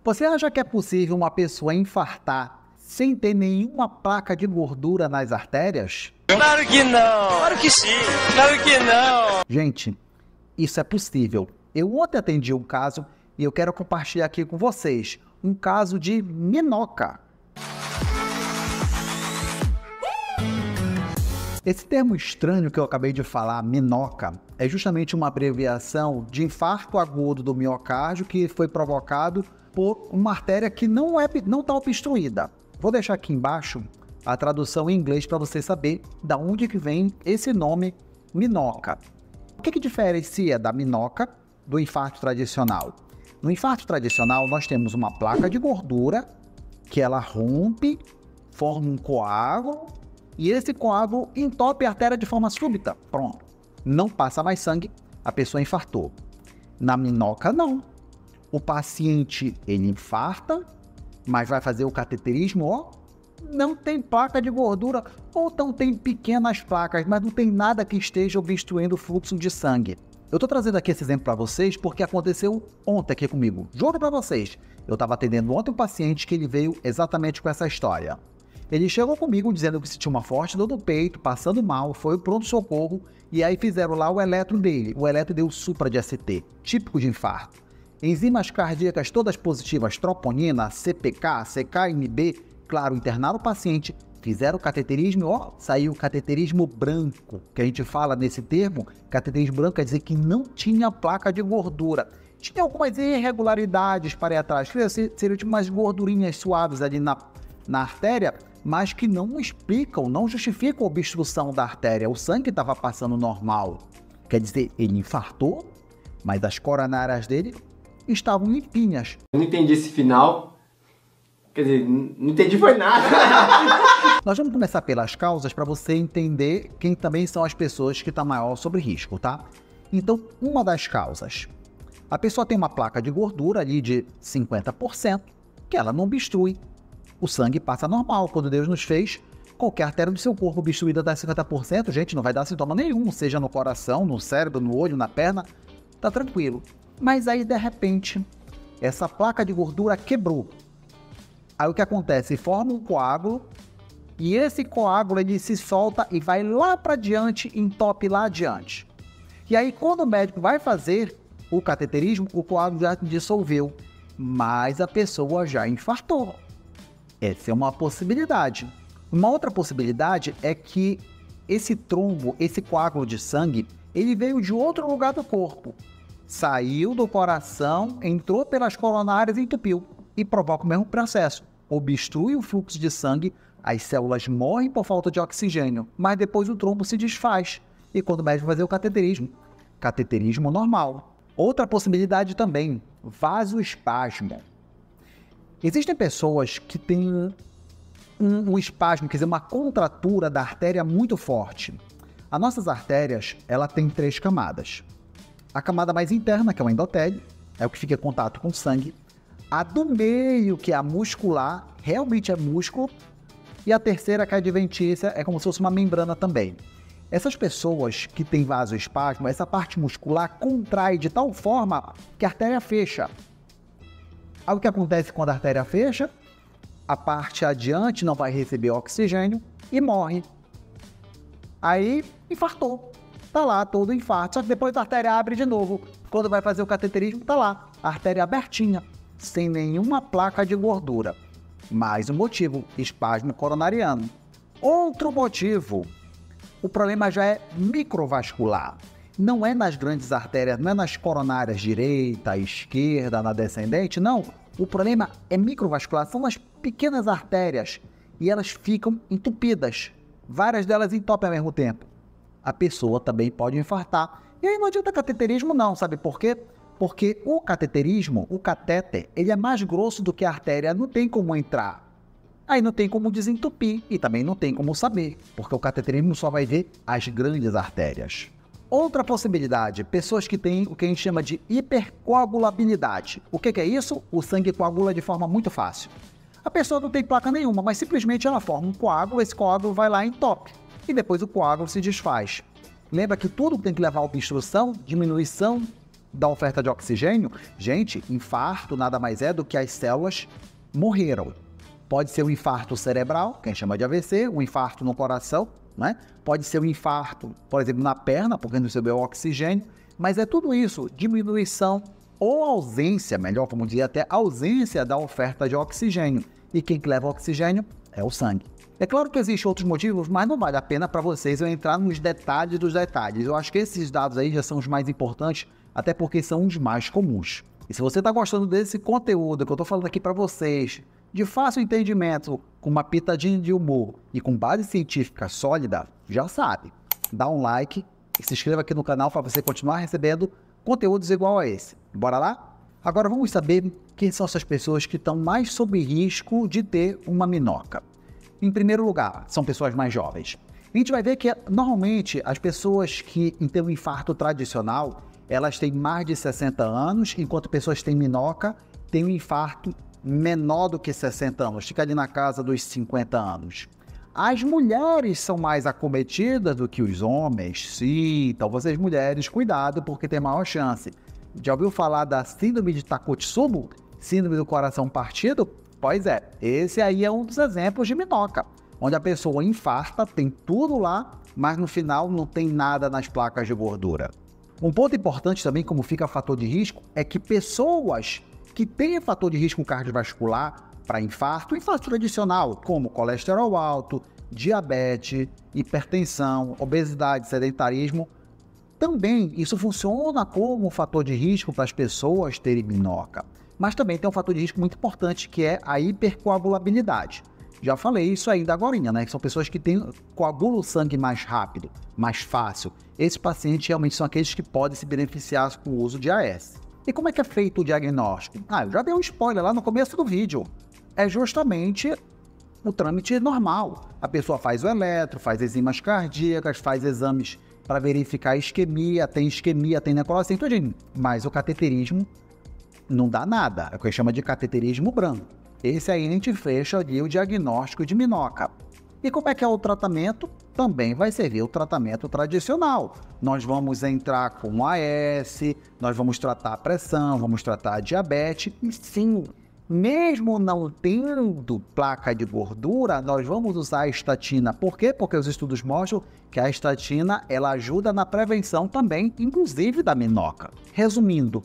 Você acha que é possível uma pessoa infartar sem ter nenhuma placa de gordura nas artérias? Claro que não! Claro que sim! Claro que não! Gente, isso é possível. Eu ontem atendi um caso e eu quero compartilhar aqui com vocês um caso de minoca. Esse termo estranho que eu acabei de falar, minoca, é justamente uma abreviação de infarto agudo do miocárdio que foi provocado por uma artéria que não está obstruída. Vou deixar aqui embaixo a tradução em inglês para você saber de onde que vem esse nome minoca. O que diferencia da minoca do infarto tradicional? No infarto tradicional, nós temos uma placa de gordura que ela rompe, forma um coágulo e esse coágulo entope a artéria de forma súbita. Pronto. Não passa mais sangue, a pessoa infartou. Na minoca, não. O paciente, ele infarta, mas vai fazer o cateterismo, ó, não tem placa de gordura, ou então tem pequenas placas, mas não tem nada que esteja obstruindo o fluxo de sangue. Eu estou trazendo aqui esse exemplo para vocês porque aconteceu ontem aqui comigo. Juro para vocês, eu estava atendendo ontem um paciente que ele veio exatamente com essa história. Ele chegou comigo dizendo que sentia uma forte dor no peito, passando mal, foi ao pronto-socorro e aí fizeram lá o eletro dele. O eletro deu supra de ACT, típico de infarto. Enzimas cardíacas todas positivas, troponina, CPK, CKMB, claro, internaram o paciente, fizeram o cateterismo, ó, saiu o cateterismo branco, que a gente fala nesse termo, cateterismo branco quer dizer que não tinha placa de gordura. Tinha algumas irregularidades para ir atrás, seriam tipo umas gordurinhas suaves ali na artéria, mas que não explicam, não justificam a obstrução da artéria. O sangue estava passando normal. Quer dizer, ele infartou, mas as coronárias dele estavam limpinhas. Eu não entendi esse final. Quer dizer, não entendi foi nada. Nós vamos começar pelas causas para você entender quem também são as pessoas que estão maior sobre risco, tá? Então, uma das causas. A pessoa tem uma placa de gordura ali de 50%, que ela não obstrui. O sangue passa normal. Quando Deus nos fez, qualquer artéria do seu corpo obstruída dá 50%, gente, não vai dar sintoma nenhum, seja no coração, no cérebro, no olho, na perna, tá tranquilo. Mas aí, de repente, essa placa de gordura quebrou. Aí o que acontece? Forma um coágulo e esse coágulo ele se solta e vai lá para diante, entope lá adiante. E aí, quando o médico vai fazer o cateterismo, o coágulo já dissolveu, mas a pessoa já infartou. Essa é uma possibilidade. Uma outra possibilidade é que esse trombo, esse coágulo de sangue, ele veio de outro lugar do corpo. Saiu do coração, entrou pelas coronárias e entupiu. E provoca o mesmo processo. Obstrui o fluxo de sangue, as células morrem por falta de oxigênio, mas depois o trombo se desfaz. E quando o médico vai fazer o cateterismo normal. Outra possibilidade também, vasoespasmo. Existem pessoas que têm um espasmo, quer dizer, uma contratura da artéria muito forte. As nossas artérias, ela tem 3 camadas. A camada mais interna, que é o endotélio, é o que fica em contato com o sangue. A do meio, que é a muscular, realmente é músculo. E a terceira, que é a adventícia, é como se fosse uma membrana também. Essas pessoas que têm vasoespasmo, essa parte muscular contrai de tal forma que a artéria fecha. Aí o que acontece quando a artéria fecha? A parte adiante não vai receber oxigênio e morre. Aí, infartou. Tá lá, todo infarto. Só que depois a artéria abre de novo. Quando vai fazer o cateterismo, tá lá, a artéria abertinha, sem nenhuma placa de gordura. Mais um motivo, espasmo coronariano. Outro motivo, o problema já é microvascular. Não é nas grandes artérias, não é nas coronárias direita, esquerda, na descendente, não. O problema é microvascular, são nas pequenas artérias e elas ficam entupidas. Várias delas entopem ao mesmo tempo. A pessoa também pode infartar. E aí não adianta cateterismo não, sabe por quê? Porque o cateterismo, o catéter, ele é mais grosso do que a artéria, não tem como entrar. Aí não tem como desentupir e também não tem como saber, porque o cateterismo só vai ver as grandes artérias. Outra possibilidade, pessoas que têm o que a gente chama de hipercoagulabilidade. O que é isso? O sangue coagula de forma muito fácil. A pessoa não tem placa nenhuma, mas simplesmente ela forma um coágulo, esse coágulo vai lá e entope. E depois o coágulo se desfaz. Lembra que tudo tem que levar a obstrução, diminuição da oferta de oxigênio, gente, infarto nada mais é do que as células morreram. Pode ser um infarto cerebral, que a gente chama de AVC, um infarto no coração, né? Pode ser um infarto, por exemplo, na perna, porque não recebeu oxigênio, mas é tudo isso, diminuição ou ausência, melhor, vamos dizer até ausência da oferta de oxigênio. E quem leva oxigênio é o sangue. É claro que existem outros motivos, mas não vale a pena para vocês eu entrar nos detalhes dos detalhes. Eu acho que esses dados aí já são os mais importantes, até porque são os mais comuns. E se você está gostando desse conteúdo que eu estou falando aqui para vocês, de fácil entendimento, com uma pitadinha de humor e com base científica sólida, já sabe, dá um like e se inscreva aqui no canal para você continuar recebendo conteúdos igual a esse. Bora lá? Agora vamos saber quem são essas pessoas que estão mais sob risco de ter uma minoca. Em primeiro lugar, são pessoas mais jovens. A gente vai ver que, normalmente, as pessoas que têm um infarto tradicional, elas têm mais de 60 anos, enquanto pessoas que têm minoca têm um infarto menor do que 60 anos, fica ali na casa dos 50 anos. As mulheres são mais acometidas do que os homens, sim, então vocês mulheres, cuidado, porque tem maior chance. Já ouviu falar da síndrome de Takotsubo? Síndrome do coração partido? Pois é, esse aí é um dos exemplos de minoca, onde a pessoa infarta, tem tudo lá, mas no final não tem nada nas placas de gordura. Um ponto importante também, como fica fator de risco, é que pessoas que têm fator de risco cardiovascular para infarto tradicional, como colesterol alto, diabetes, hipertensão, obesidade, sedentarismo, também isso funciona como fator de risco para as pessoas terem minoca. Mas também tem um fator de risco muito importante, que é a hipercoagulabilidade. Já falei isso ainda agorinha, né? Que são pessoas que coagulam o sangue mais rápido, mais fácil. Esses pacientes realmente são aqueles que podem se beneficiar com o uso de AS. E como é que é feito o diagnóstico? Eu já dei um spoiler lá no começo do vídeo. É justamente o trâmite normal. A pessoa faz o eletro, faz enzimas cardíacas, faz exames para verificar a isquemia, tem necrose, tudinho. Mas o cateterismo não dá nada, é o que a gente chama de cateterismo branco. Esse aí a gente fecha ali o diagnóstico de minoca. E como é que é o tratamento? Também vai servir o tratamento tradicional. Nós vamos entrar com AS, nós vamos tratar a pressão, vamos tratar a diabetes. E sim, mesmo não tendo placa de gordura, nós vamos usar a estatina. Por quê? Porque os estudos mostram que a estatina ela ajuda na prevenção também, inclusive da minoca. Resumindo,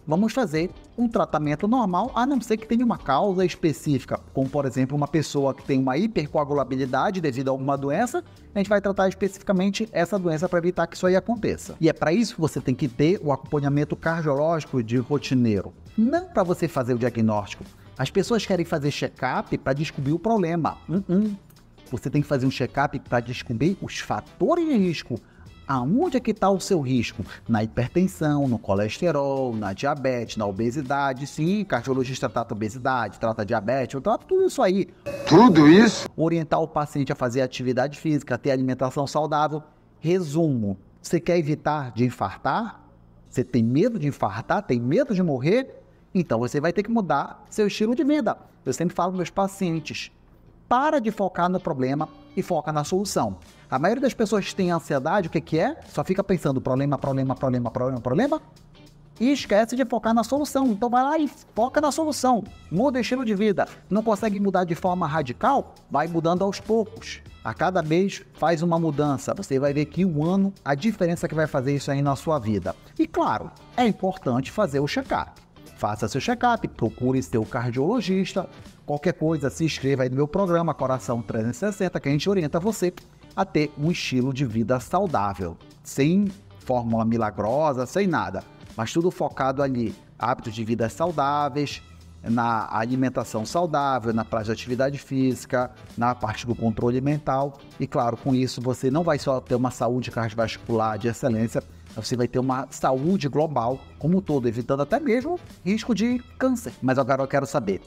vamos fazer um tratamento normal, a não ser que tenha uma causa específica, como por exemplo uma pessoa que tem uma hipercoagulabilidade devido a alguma doença, a gente vai tratar especificamente essa doença para evitar que isso aí aconteça. E é para isso que você tem que ter o acompanhamento cardiológico de rotineiro, não para você fazer o diagnóstico. As pessoas querem fazer check-up para descobrir o problema. Você tem que fazer um check-up para descobrir os fatores de risco. Aonde é que está o seu risco? Na hipertensão, no colesterol, na diabetes, na obesidade. Sim, cardiologista trata obesidade, trata diabetes, eu trato tudo isso aí. Tudo isso? Orientar o paciente a fazer atividade física, ter alimentação saudável. Resumo, você quer evitar de infartar? Você tem medo de infartar? Tem medo de morrer? Então você vai ter que mudar seu estilo de vida. Eu sempre falo para meus pacientes, para de focar no problema e foca na solução. A maioria das pessoas que tem ansiedade, o que é? Só fica pensando problema e esquece de focar na solução. Então vai lá e foca na solução. Muda o estilo de vida. Não consegue mudar de forma radical? Vai mudando aos poucos. A cada mês faz uma mudança. Você vai ver que um ano, a diferença que vai fazer isso aí na sua vida. E claro, é importante fazer o check-up. Faça seu check-up, procure seu cardiologista. Qualquer coisa, se inscreva aí no meu programa Coração 360, que a gente orienta você a ter um estilo de vida saudável, sem fórmula milagrosa, sem nada, mas tudo focado ali, hábitos de vida saudáveis, na alimentação saudável, na prática de atividade física, na parte do controle mental, e claro, com isso você não vai só ter uma saúde cardiovascular de excelência, você vai ter uma saúde global como um todo, evitando até mesmo risco de câncer. Mas agora eu quero saber,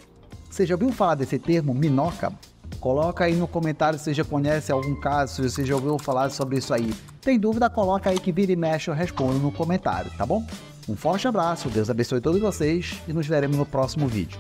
você já ouviu falar desse termo, minoca? Coloca aí no comentário se você já conhece algum caso, se você já ouviu falar sobre isso aí. Tem dúvida, coloca aí que vira e mexe eu respondo no comentário, tá bom? Um forte abraço, Deus abençoe todos vocês e nos veremos no próximo vídeo.